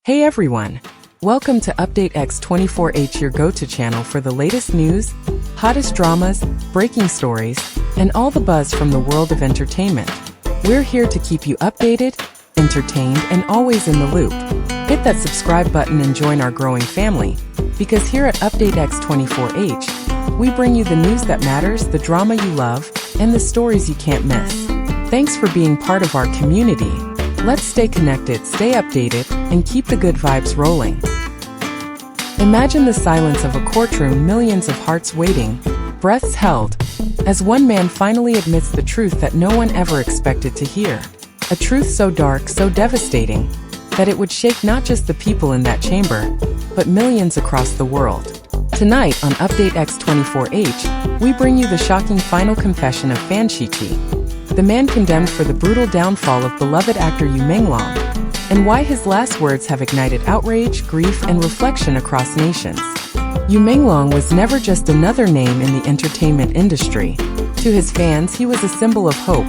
Hey everyone! Welcome to Update X24H, your go-to channel for the latest news, hottest dramas, breaking stories, and all the buzz from the world of entertainment. We're here to keep you updated, entertained, and always in the loop. Hit that subscribe button and join our growing family, because here at Update X24H, we bring you the news that matters, the drama you love, and the stories you can't miss. Thanks for being part of our community. Let's stay connected, stay updated, and keep the good vibes rolling. Imagine the silence of a courtroom, millions of hearts waiting, breaths held, as one man finally admits the truth that no one ever expected to hear. A truth so dark, so devastating, that it would shake not just the people in that chamber, but millions across the world. Tonight on Update X24H, we bring you the shocking final confession of fan Shiqi, the man condemned for the brutal downfall of beloved actor Menglong, and why his last words have ignited outrage, grief, and reflection across nations. Menglong was never just another name in the entertainment industry. To his fans, he was a symbol of hope,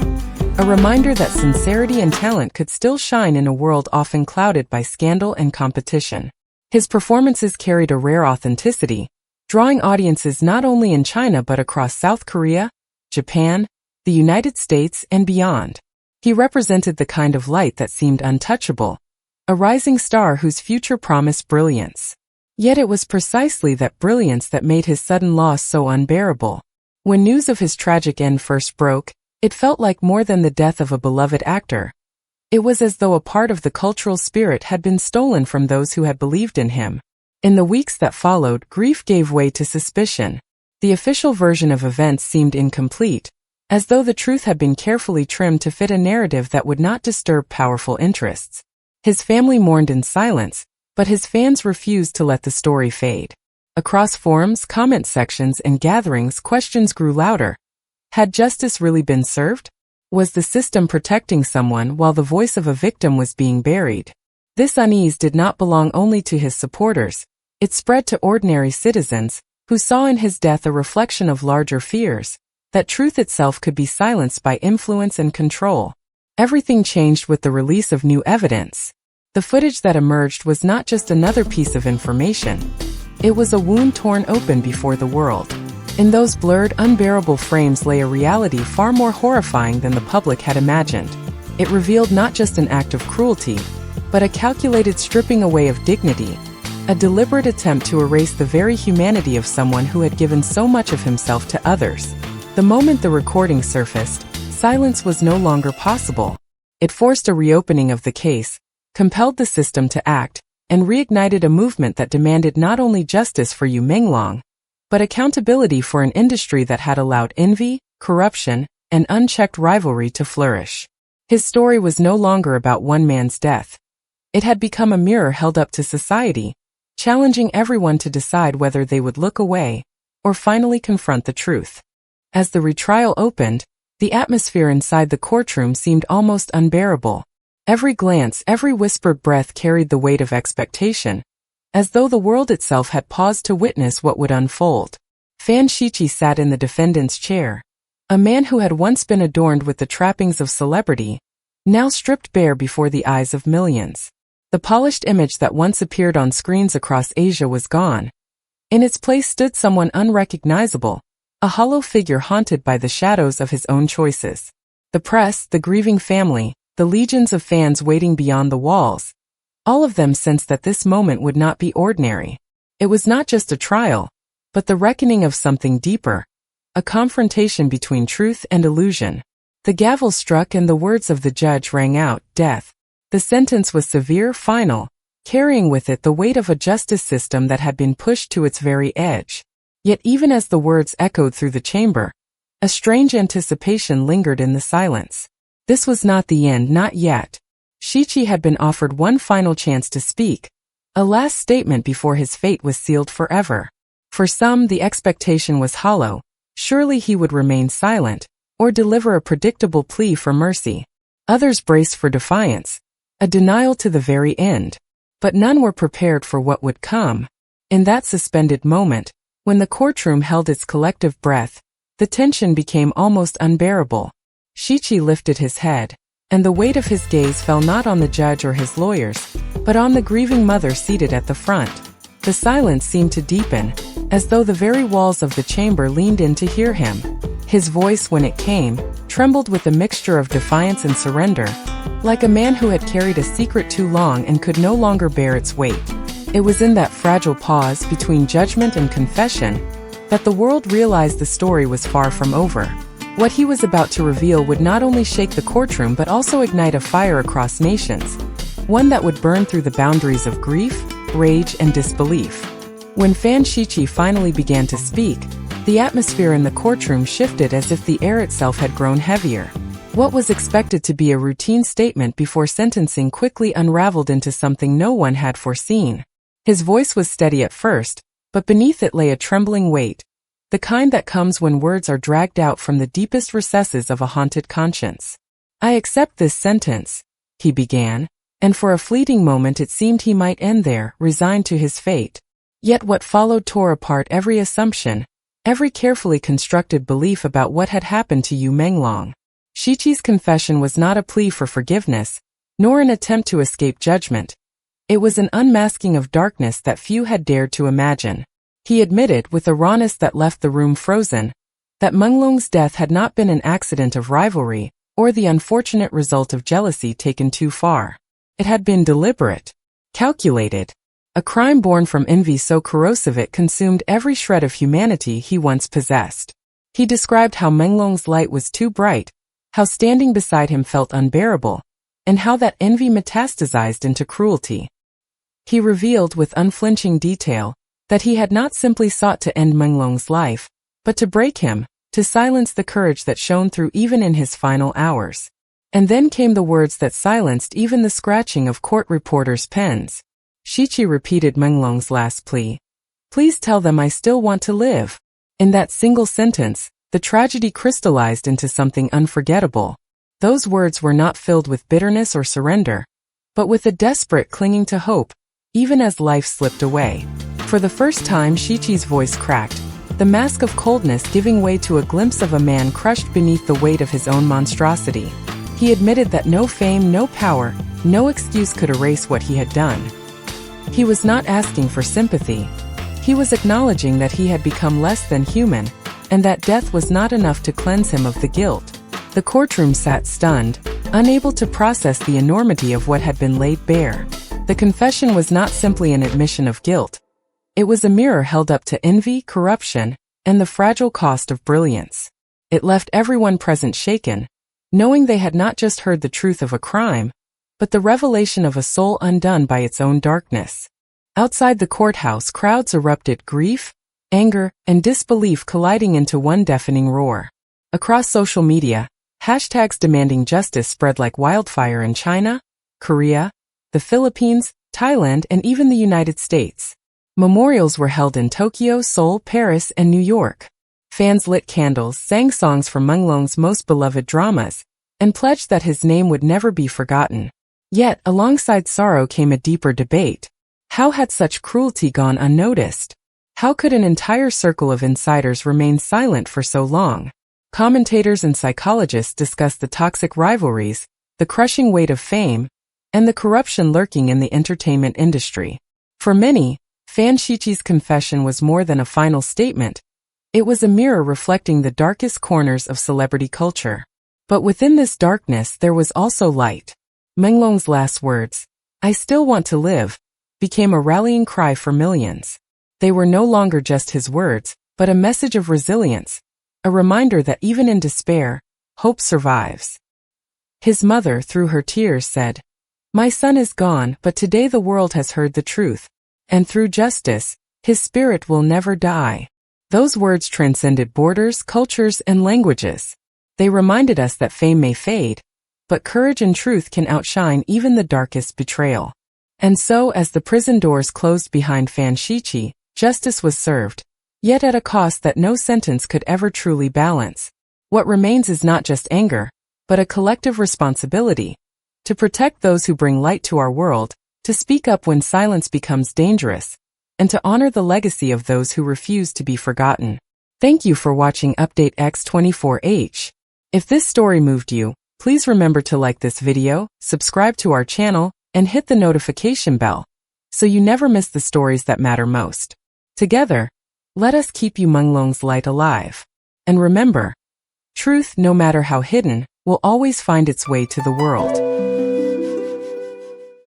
a reminder that sincerity and talent could still shine in a world often clouded by scandal and competition. His performances carried a rare authenticity, drawing audiences not only in China but across South Korea, Japan, the United States, and beyond. He represented the kind of light that seemed untouchable, a rising star whose future promised brilliance. Yet it was precisely that brilliance that made his sudden loss so unbearable. When news of his tragic end first broke, it felt like more than the death of a beloved actor. It was as though a part of the cultural spirit had been stolen from those who had believed in him. In the weeks that followed, grief gave way to suspicion. The official version of events seemed incomplete, as though the truth had been carefully trimmed to fit a narrative that would not disturb powerful interests. His family mourned in silence, but his fans refused to let the story fade. Across forums, comment sections, and gatherings, questions grew louder. Had justice really been served? Was the system protecting someone while the voice of a victim was being buried? This unease did not belong only to his supporters. It spread to ordinary citizens, who saw in his death a reflection of larger fears, that truth itself could be silenced by influence and control. Everything changed with the release of new evidence. The footage that emerged was not just another piece of information. It was a wound torn open before the world. In those blurred, unbearable frames lay a reality far more horrifying than the public had imagined. It revealed not just an act of cruelty, but a calculated stripping away of dignity, a deliberate attempt to erase the very humanity of someone who had given so much of himself to others. The moment the recording surfaced, silence was no longer possible. It forced a reopening of the case, compelled the system to act, and reignited a movement that demanded not only justice for Menglong, but accountability for an industry that had allowed envy, corruption, and unchecked rivalry to flourish. His story was no longer about one man's death. It had become a mirror held up to society, challenging everyone to decide whether they would look away or finally confront the truth. As the retrial opened, the atmosphere inside the courtroom seemed almost unbearable. Every glance, every whispered breath carried the weight of expectation, as though the world itself had paused to witness what would unfold. Fan Shiqi sat in the defendant's chair, a man who had once been adorned with the trappings of celebrity, now stripped bare before the eyes of millions. The polished image that once appeared on screens across Asia was gone. In its place stood someone unrecognizable, a hollow figure haunted by the shadows of his own choices. The press, the grieving family, the legions of fans waiting beyond the walls, all of them sensed that this moment would not be ordinary. It was not just a trial, but the reckoning of something deeper, a confrontation between truth and illusion. The gavel struck and the words of the judge rang out, death. The sentence was severe, final, carrying with it the weight of a justice system that had been pushed to its very edge. Yet even as the words echoed through the chamber, a strange anticipation lingered in the silence. This was not the end, not yet. Shiqi had been offered one final chance to speak, a last statement before his fate was sealed forever. For some, the expectation was hollow. Surely he would remain silent, or deliver a predictable plea for mercy. Others braced for defiance, a denial to the very end. But none were prepared for what would come. In that suspended moment, when the courtroom held its collective breath, the tension became almost unbearable. Shiqi lifted his head, and the weight of his gaze fell not on the judge or his lawyers, but on the grieving mother seated at the front. The silence seemed to deepen, as though the very walls of the chamber leaned in to hear him. His voice, when it came, trembled with a mixture of defiance and surrender, like a man who had carried a secret too long and could no longer bear its weight. It was in that fragile pause between judgment and confession that the world realized the story was far from over. What he was about to reveal would not only shake the courtroom but also ignite a fire across nations, one that would burn through the boundaries of grief, rage, and disbelief. When Fan Shiqi finally began to speak, the atmosphere in the courtroom shifted as if the air itself had grown heavier. What was expected to be a routine statement before sentencing quickly unraveled into something no one had foreseen. His voice was steady at first, but beneath it lay a trembling weight, the kind that comes when words are dragged out from the deepest recesses of a haunted conscience. "I accept this sentence," he began, and for a fleeting moment it seemed he might end there, resigned to his fate. Yet what followed tore apart every assumption, every carefully constructed belief about what had happened to you, Menglong. Shiqi's confession was not a plea for forgiveness, nor an attempt to escape judgment. It was an unmasking of darkness that few had dared to imagine. He admitted, with a rawness that left the room frozen, that Menglong's death had not been an accident of rivalry, or the unfortunate result of jealousy taken too far. It had been deliberate, calculated, a crime born from envy so corrosive it consumed every shred of humanity he once possessed. He described how Menglong's light was too bright, how standing beside him felt unbearable, and how that envy metastasized into cruelty. He revealed with unflinching detail that he had not simply sought to end Menglong's life, but to break him, to silence the courage that shone through even in his final hours. And then came the words that silenced even the scratching of court reporters' pens. Shiqi repeated Menglong's last plea. "Please tell them I still want to live." In that single sentence, the tragedy crystallized into something unforgettable. Those words were not filled with bitterness or surrender, but with a desperate clinging to hope, even as life slipped away. For the first time, Shiqi's voice cracked, the mask of coldness giving way to a glimpse of a man crushed beneath the weight of his own monstrosity. He admitted that no fame, no power, no excuse could erase what he had done. He was not asking for sympathy. He was acknowledging that he had become less than human, and that death was not enough to cleanse him of the guilt. The courtroom sat stunned, unable to process the enormity of what had been laid bare. The confession was not simply an admission of guilt. It was a mirror held up to envy, corruption, and the fragile cost of brilliance. It left everyone present shaken, knowing they had not just heard the truth of a crime, but the revelation of a soul undone by its own darkness. Outside the courthouse, crowds erupted, grief, anger, and disbelief colliding into one deafening roar. Across social media, hashtags demanding justice spread like wildfire in China, Korea, the Philippines, Thailand, and even the United States. Memorials were held in Tokyo, Seoul, Paris, and New York. Fans lit candles, sang songs from Menglong's most beloved dramas, and pledged that his name would never be forgotten. Yet, alongside sorrow came a deeper debate. How had such cruelty gone unnoticed? How could an entire circle of insiders remain silent for so long? Commentators and psychologists discussed the toxic rivalries, the crushing weight of fame, and the corruption lurking in the entertainment industry. For many, Fan Shiqi's confession was more than a final statement. It was a mirror reflecting the darkest corners of celebrity culture. But within this darkness there was also light. Menglong's last words, "I still want to live," became a rallying cry for millions. They were no longer just his words, but a message of resilience, a reminder that even in despair, hope survives. His mother, through her tears, said, "My son is gone, but today the world has heard the truth. And through justice, his spirit will never die." Those words transcended borders, cultures, and languages. They reminded us that fame may fade, but courage and truth can outshine even the darkest betrayal. And so, as the prison doors closed behind Fan Shiqi, justice was served, yet at a cost that no sentence could ever truly balance. What remains is not just anger, but a collective responsibility to protect those who bring light to our world, to speak up when silence becomes dangerous, and to honor the legacy of those who refuse to be forgotten. Thank you for watching Update X24H. If this story moved you, Please remember to like this video, subscribe to our channel, and hit the notification bell, so you never miss the stories that matter most. Together, let us keep Menglong's light alive. And remember, truth, no matter how hidden, will always find its way to the world.